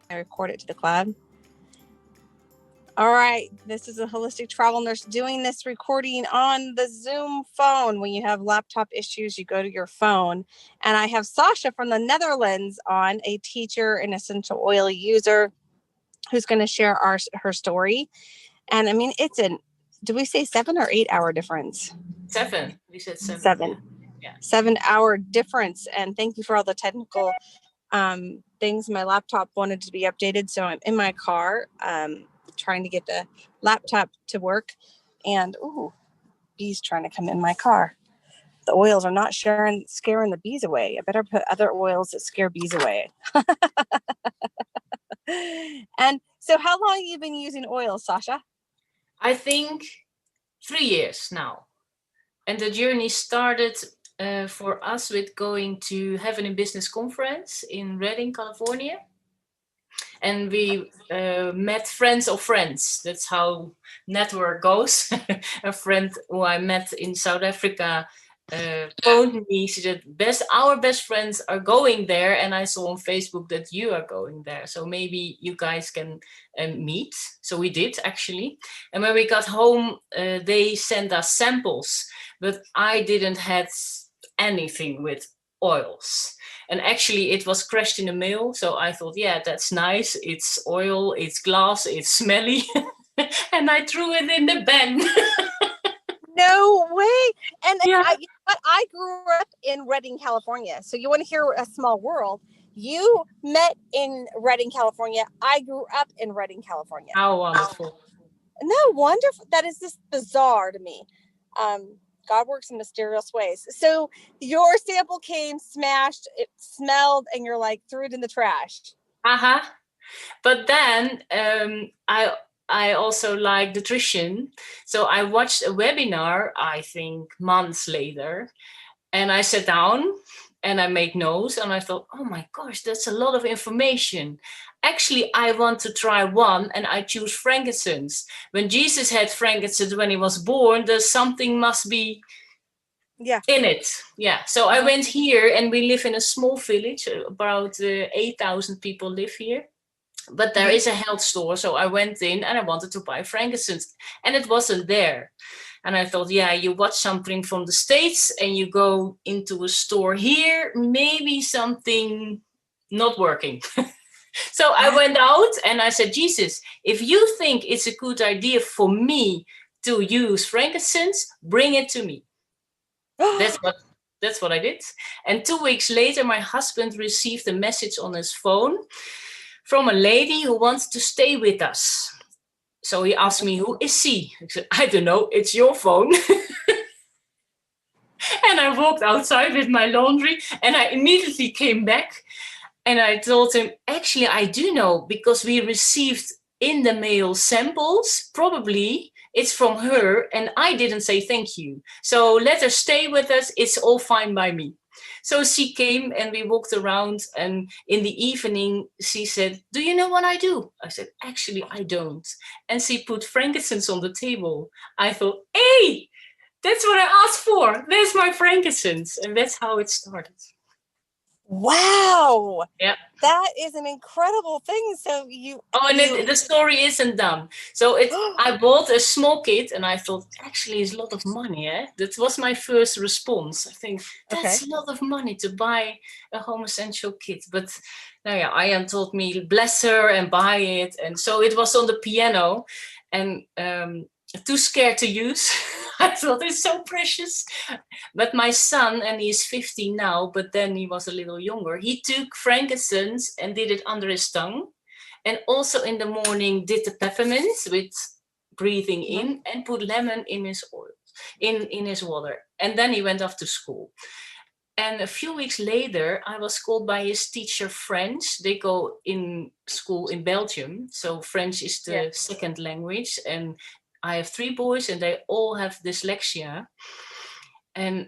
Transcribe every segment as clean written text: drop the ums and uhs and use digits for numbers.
I record it to the cloud. All right, this is a holistic travel nurse doing this recording on the Zoom phone. When you have laptop issues, you go to your phone. And I have Sasha from the Netherlands on, a teacher and essential oil user, who's going to share her story. And I mean, do we say 7 or 8 hour difference? 7. We said 7. 7. Yeah. 7 hour difference. And thank you for all the technical things. My laptop wanted to be updated, so I'm in my car trying to get the laptop to work. And bees trying to come in my car. The oils are not scaring the bees away. I better put other oils that scare bees away. And so how long have you been using oil, Sasha? I think 3 years now. And the journey started for us with going to Heaven in Business conference in Redding, California. And we met friends of friends. That's how network goes. A friend who I met in South Africa phoned me. She said, our best friends are going there. And I saw on Facebook that you are going there. So maybe you guys can meet. So we did, actually. And when we got home, they sent us samples. But I didn't have anything with oils. And actually it was crashed in the mail. So I thought, yeah, that's nice. It's oil, it's glass, it's smelly. And I threw it in the bin. No way. And yeah. I grew up in Redding, California. So you want to hear a small world? You met in Redding, California. I grew up in Redding, California. How wonderful. No, wonderful. That is just bizarre to me. God works in mysterious ways. So your sample came, smashed, it smelled, and you're like, threw it in the trash. But then I also like nutrition. So I watched a webinar, I think months later, and I sat down and I made notes and I thought, oh my gosh, that's a lot of information. Actually, I want to try one, and I choose frankincense. When Jesus had frankincense when he was born, there's something must be in it. Yeah. So I went here, and we live in a small village. About 8,000 people live here. But there is a health store. So I went in and I wanted to buy frankincense, and it wasn't there. And I thought, yeah, you watch something from the States and you go into a store here, maybe something not working. So I went out and I said, Jesus, if you think it's a good idea for me to use frankincense, bring it to me. That's what I did. And 2 weeks later, my husband received a message on his phone from a lady who wants to stay with us. So he asked me, who is she? I said, I don't know, it's your phone. And I walked outside with my laundry, and I immediately came back. And I told him, actually, I do know, because we received in the mail samples. Probably it's from her, and I didn't say thank you. So let her stay with us. It's all fine by me. So she came and we walked around, and in the evening she said, do you know what I do? I said, actually, I don't. And she put frankincense on the table. I thought, hey, that's what I asked for. There's my frankincense. And that's how it started. Wow. Yeah. That is an incredible thing. So the story isn't done. So I bought a small kit, and I thought, actually, it's a lot of money. That was my first response. I think that's a lot of money to buy a home essential kit. But Ian told me, bless her and buy it. And so it was on the piano, and too scared to use. I thought it's so precious. But my son, and he's 15 now, but then he was a little younger, he took frankincense and did it under his tongue. And also in the morning did the peppermint with breathing in, and put lemon in his oil, in his water. And then he went off to school. And a few weeks later, I was called by his teacher French. They go in school in Belgium. So French is the second language. And I have 3 boys, and they all have dyslexia. And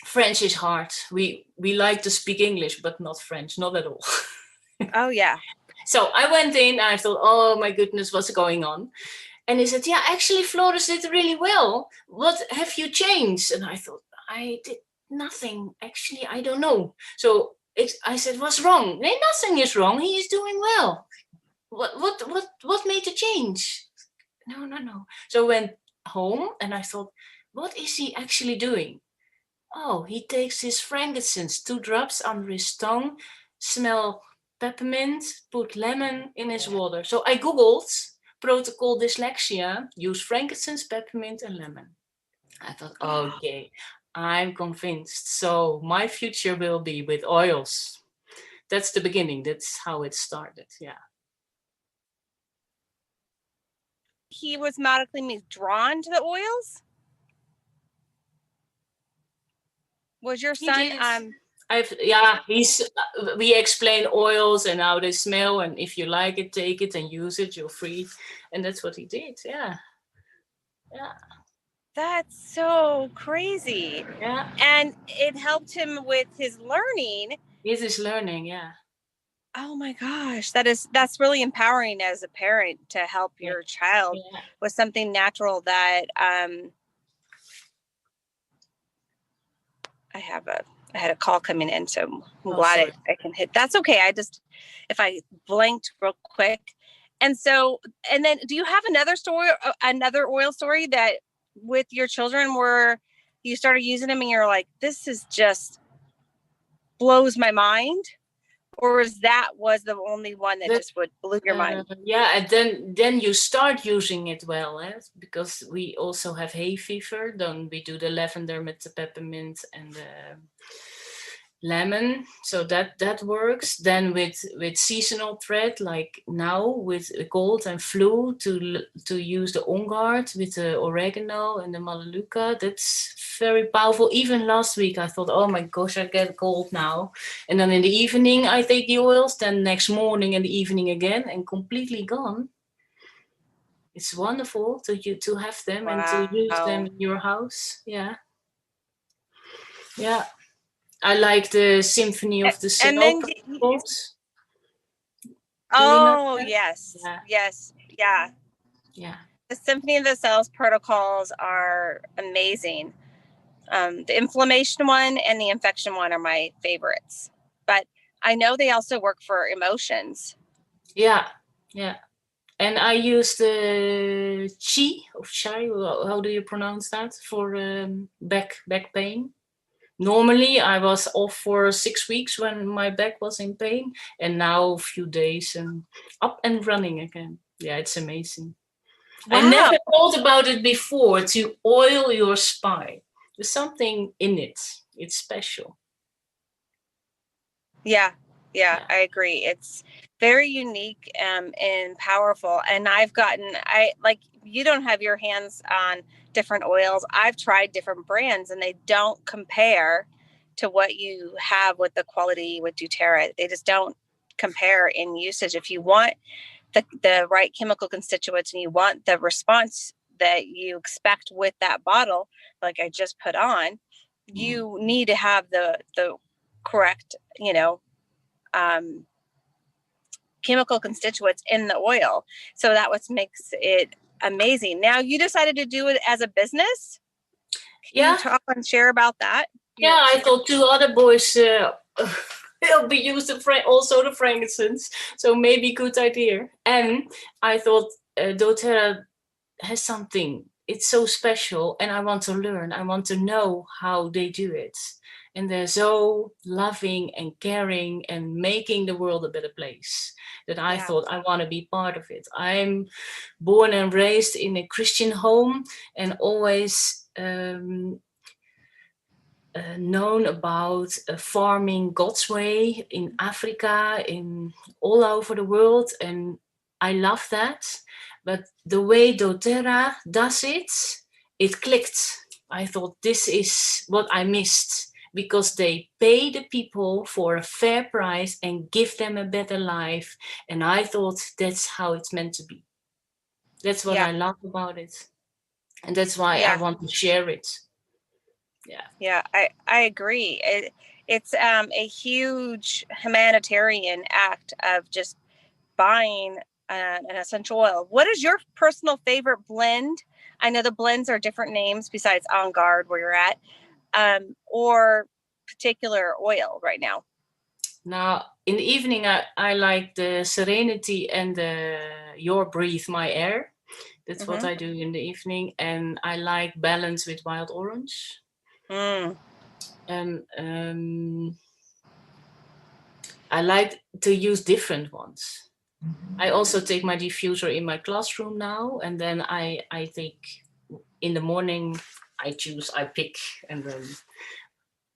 French is hard. We like to speak English, but not French, not at all. Oh, yeah. So I went in, and I thought, oh my goodness, what's going on? And he said, yeah, actually, Flores did really well. What have you changed? And I thought, I did nothing. Actually, I don't know. So I said, what's wrong? "Hey, nothing is wrong. He is doing well. What made the change?" No. So I went home and I thought, what is he actually doing? Oh, he takes his frankincense, 2 drops under his tongue, smell peppermint, put lemon in his water. So I Googled protocol dyslexia, use frankincense, peppermint, and lemon. I thought, okay, I'm convinced. So my future will be with oils. That's the beginning. That's how it started. Yeah. He was magically drawn to the oils? Was your son we explain oils and how they smell, and if you like it, take it and use it, you're free. And that's what he did. Yeah. That's so crazy. Yeah. And it helped him with his learning. It is learning, yeah. Oh my gosh, that's really empowering as a parent to help your child with something natural that I had a call coming in, so I'm glad I can hit. That's okay. If I blanked real quick. And then do you have another oil story that with your children where you started using them and you're like, this is just blows my mind? Or was the only one that just would blow your mind? Yeah, and then you start using it well, because we also have hay fever. Then we do the lavender with the peppermint and the lemon, so that works. Then with seasonal threat, like now with cold and flu, to use the on guard with the oregano and the melaleuca. That's very powerful. Even last week I thought, oh my gosh, I get cold now, and then in the evening I take the oils, then next morning and the evening again, and completely gone. It's wonderful to have them and to use them in your house. Yeah. I like the Symphony of the Cell. And then yes. Yeah. The Symphony of the Cells protocols are amazing. The inflammation one and the infection one are my favorites, but I know they also work for emotions. Yeah. And I use the chai. How do you pronounce that for back pain? Normally, I was off for 6 weeks when my back was in pain, and now a few days and up and running again. Yeah, it's amazing. Wow. I never thought about it before, to oil your spine. There's something in it. It's special. Yeah, I agree. It's very unique and powerful. And you don't have your hands on different oils. I've tried different brands and they don't compare to what you have with the quality with doTERRA. They just don't compare in usage. If you want the right chemical constituents and you want the response that you expect with that bottle, like I just put on, you need to have the correct, chemical constituents in the oil. So that what makes it amazing. Now you decided to do it as a business. Can you talk and share about that? Yeah, I thought 2 other boys will be used also the frankincense. So maybe good idea. And I thought doTERRA has something. It's so special, and I want to learn. I want to know how they do it. And they're so loving and caring and making the world a better place that I thought I want to be part of it. I'm born and raised in a Christian home and always known about farming God's way in Africa, in all over the world. And I love that. But the way doTERRA does it, it clicked. I thought this is what I missed, because they pay the people for a fair price and give them a better life. And I thought that's how it's meant to be. That's what I love about it. And that's why I want to share it. Yeah, I agree. It's a huge humanitarian act of just buying an essential oil. What is your personal favorite blend? I know the blends are different names besides On Guard where you're at, or particular oil right now. Now, in the evening, I like the serenity and the your breathe, my air. That's what I do in the evening. And I like balance with wild orange. And I like to use different ones. I also take my diffuser in my classroom now. And then I take in the morning, I pick, and then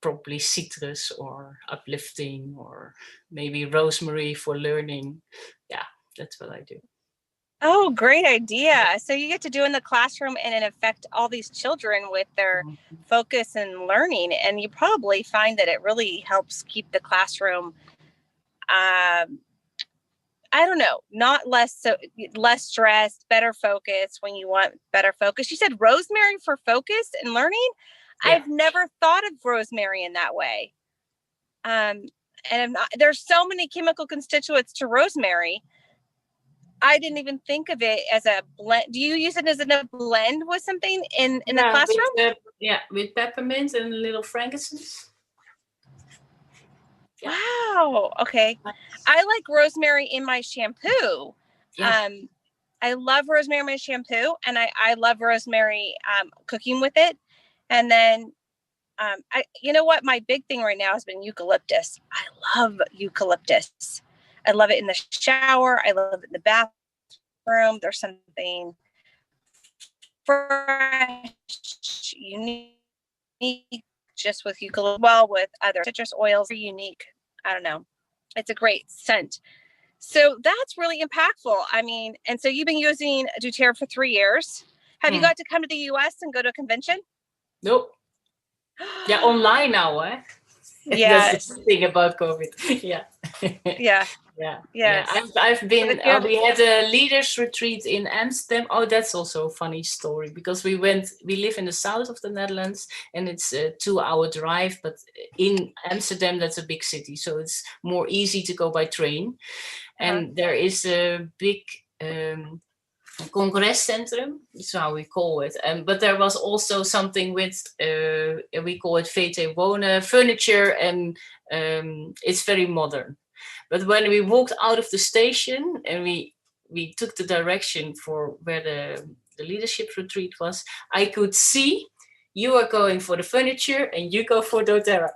probably citrus or uplifting or maybe rosemary for learning. Yeah, that's what I do. Oh, great idea. So you get to do in the classroom and in affect all these children with their focus and learning. And you probably find that it really helps keep the classroom, I don't know, not less stressed, better focus when you want better focus. You said rosemary for focus and learning. Yeah. I've never thought of rosemary in that way. And there's so many chemical constituents to rosemary. I didn't even think of it as a blend. Do you use it as a blend with something in the classroom? With peppermint and a little frankincense. Yeah. Wow. Okay. I like rosemary in my shampoo. Yeah. I love rosemary in my shampoo, and I love rosemary cooking with it. And then you know what? My big thing right now has been eucalyptus. I love eucalyptus. I love it in the shower. I love it in the bathroom. There's something fresh, unique, just with eucalyptus. Well, with other citrus oils, very unique. I don't know. It's a great scent. So that's really impactful. I mean, and so you've been using doTERRA for 3 years. Have you got to come to the US and go to a convention? Nope. Yeah, online now, eh? Yeah. That's the thing about COVID. Yeah. Yeah. Yeah. Yes. Yeah. I've been, we had a leaders retreat in Amsterdam. Oh, that's also a funny story because we live in the south of the Netherlands and it's a 2-hour drive, but in Amsterdam, that's a big city. So it's more easy to go by train. And there is a big Congrescentrum, is how we call it. But there was also something with, we call it VT Wonen, furniture, and it's very modern. But when we walked out of the station and we took the direction for where the leadership retreat was, I could see you are going for the furniture and you go for doTERRA.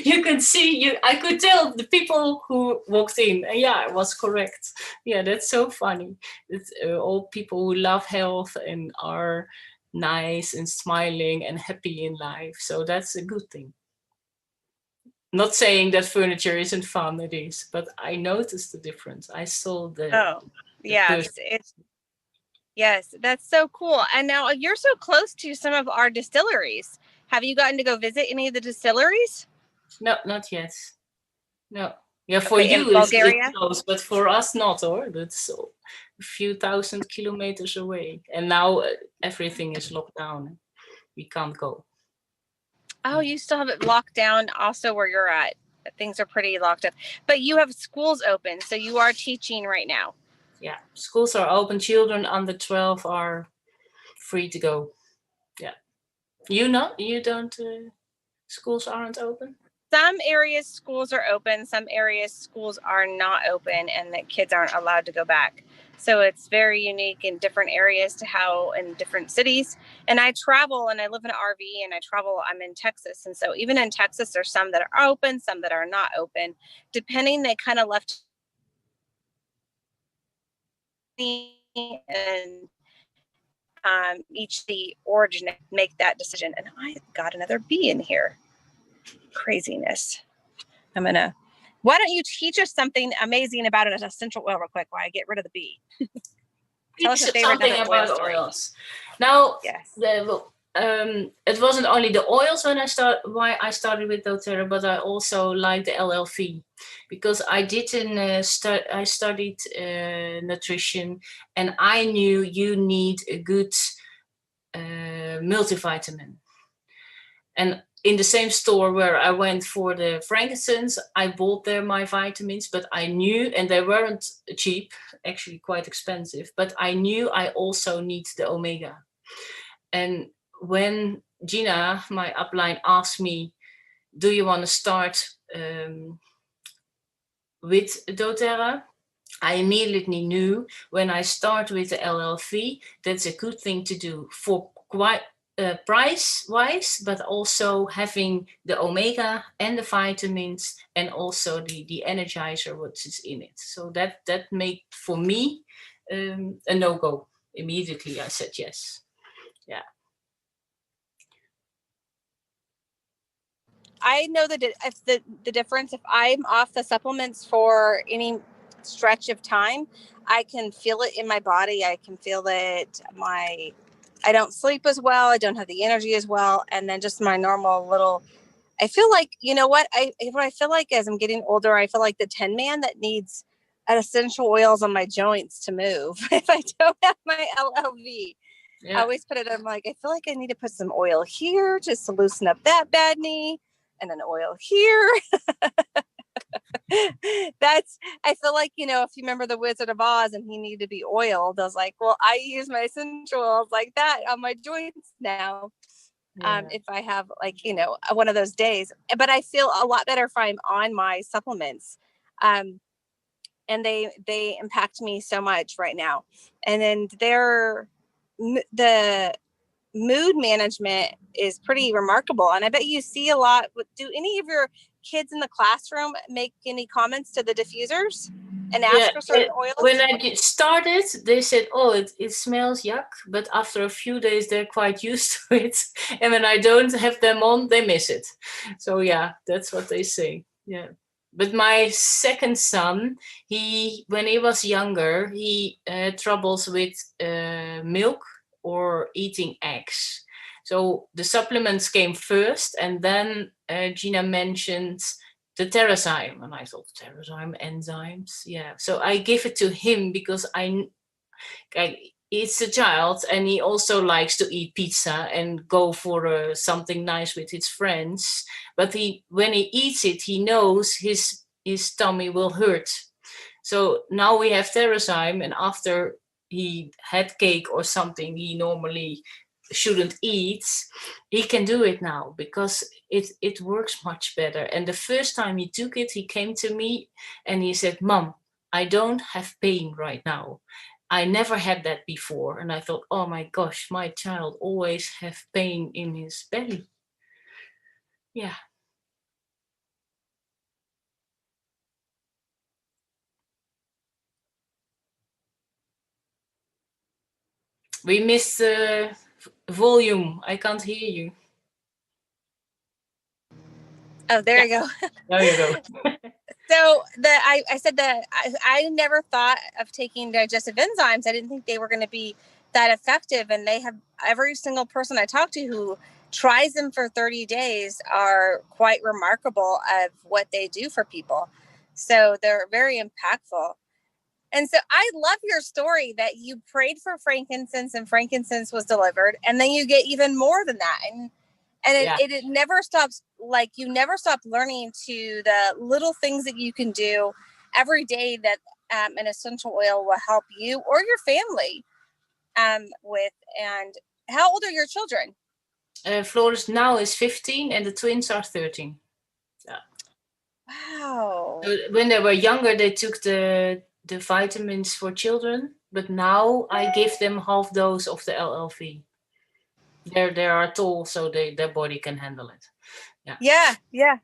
You could see, I could tell the people who walked in. And yeah, it was correct. Yeah, that's so funny. It's all people who love health and are nice and smiling and happy in life. So that's a good thing. Not saying that furniture isn't fun, it is, but I noticed the difference. I saw the yes, yes, that's so cool. And now you're so close to some of our distilleries. Have you gotten to go visit any of the distilleries? No, not yet. No. Yeah, for you it's close, but for us not, or that's a few thousand kilometers away. And now everything is locked down. We can't go. Oh, you still have it locked down also where you're at. Things are pretty locked up. But you have schools open, so you are teaching right now. Yeah, schools are open. Children under 12 are free to go. Yeah. You don't, schools aren't open? Some areas schools are open, some areas schools are not open, and the kids aren't allowed to go back. So it's very unique in different areas to how in different cities. And I travel and I live in an RV and I'm in Texas. And so even in Texas, there's some that are open, some that are not open. Depending, they kind of left and each the origin make that decision. And I got another bee in here. Craziness. Why don't you teach us something amazing about an essential oil real quick while I get rid of the bee? Tell us something about oils. Now, yes. It wasn't only the oils why I started with doTERRA, but I also like the LLV because I studied nutrition, and I knew you need a good multivitamin. And in the same store where I went for the frankincense, I bought there my vitamins, but I knew, and they weren't cheap, actually quite expensive, but I knew I also need the omega. And when Gina, my upline, asked me, do you want to start with doTERRA, I immediately knew when I start with the LLV, that's a good thing to do for quite price wise, but also having the omega and the vitamins and also the energizer what is in it. So that made for me a no-go. Immediately I said yes. Yeah. I know that if the difference, if I'm off the supplements for any stretch of time, I can feel it in my body. I can feel it. I don't sleep as well. I don't have the energy as well. And then just my normal little, I feel like, you know what I feel like as I'm getting older, I feel like the Tin Man that needs essential oils on my joints to move. If I don't have my LLV, I always put it on, like, I feel like I need to put some oil here just to loosen up that bad knee, and an oil here. I feel like, if you remember the Wizard of Oz and he needed to be oiled, I was like, well, I use my essential oils like that on my joints now. If I have one of those days, but I feel a lot better if I'm on my supplements. And they impact me so much right now. And then the mood management is pretty remarkable. And I bet you see a lot. Do any of your kids in the classroom make any comments to the diffusers and ask for certain oils? When I started, they said, oh, it smells yuck. But after a few days, they're quite used to it. And when I don't have them on, they miss it. So yeah, that's what they say. Yeah. But my second son, when he was younger, he had troubles with milk or eating eggs. So the supplements came first, and then Gina mentioned the Terrazyme, and I thought Terrazyme enzymes, yeah. So I give it to him because it's a child, and he also likes to eat pizza and go for something nice with his friends. But when he eats it, he knows his tummy will hurt. So now we have Terrazyme, and after he had cake or something he normally shouldn't eat, he can do it now because it works much better. And the first time he took it, he came to me and he said, Mom, I don't have pain right now. I never had that before. And I thought, oh my gosh, my child always have pain in his belly. Yeah. We missed the volume. I can't hear you. Oh, there you go. There you go. So I said that I never thought of taking digestive enzymes. I didn't think they were going to be that effective. And they have, every single person I talk to who tries them for 30 days are quite remarkable of what they do for people. So they're very impactful. And so I love your story that you prayed for frankincense and frankincense was delivered. And then you get even more than that. And it never stops. Like, you never stop learning to the little things that you can do every day that an essential oil will help you or your family with. And how old are your children? Floris now is 15 and the twins are 13. Yeah. Wow. So when they were younger, they took the vitamins for children, but now I give them half dose of the LLV. They are tall, so their body can handle it. Yeah.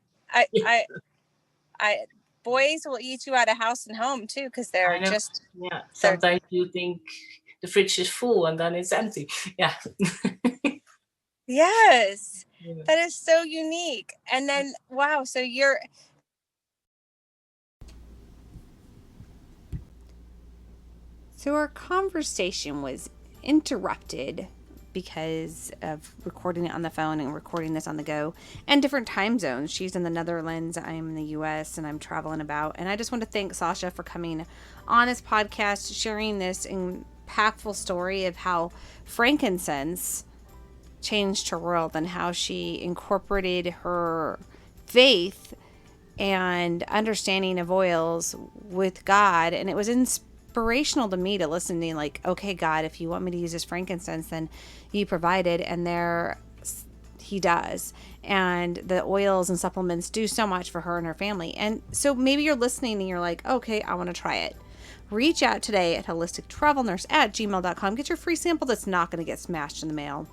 I boys will eat you out of house and home too, because they're just. Yeah. Sometimes you think the fridge is full and then it's empty. Yeah. Yes. Yeah. That is so unique. And then, wow. So our conversation was interrupted because of recording it on the phone and recording this on the go, and different time zones. She's in the Netherlands, I'm in the US, and I'm traveling about. And I just want to thank Sasha for coming on this podcast, sharing this impactful story of how frankincense changed her world and how she incorporated her faith and understanding of oils with God. And it was inspirational to me to listen to, like, okay, God, if you want me to use this frankincense, then you provided. And he does. And the oils and supplements do so much for her and her family. And so maybe you're listening and you're like, okay, I want to try it. Reach out today at holistictravelnurse@gmail.com. Get your free sample that's not going to get smashed in the mail.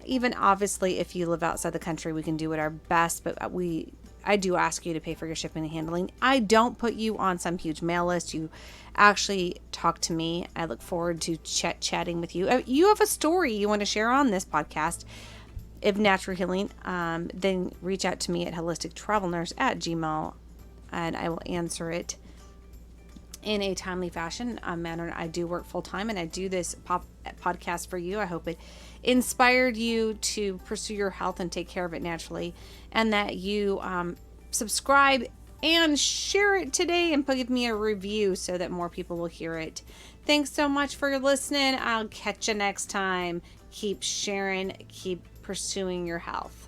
Even obviously, if you live outside the country, we can do it our best, but I do ask you to pay for your shipping and handling. I don't put you on some huge mail list. You actually talk to me. I look forward to chatting with you. You have a story you want to share on this podcast of natural healing, then reach out to me at holistictravelnurse@gmail, and I will answer it in a timely fashion manner. I do work full time, and I do this podcast for you. I hope it inspired you to pursue your health and take care of it naturally, and that you subscribe and share it today and give me a review so that more people will hear it. Thanks so much for listening. I'll catch you next time. Keep sharing, keep pursuing your health.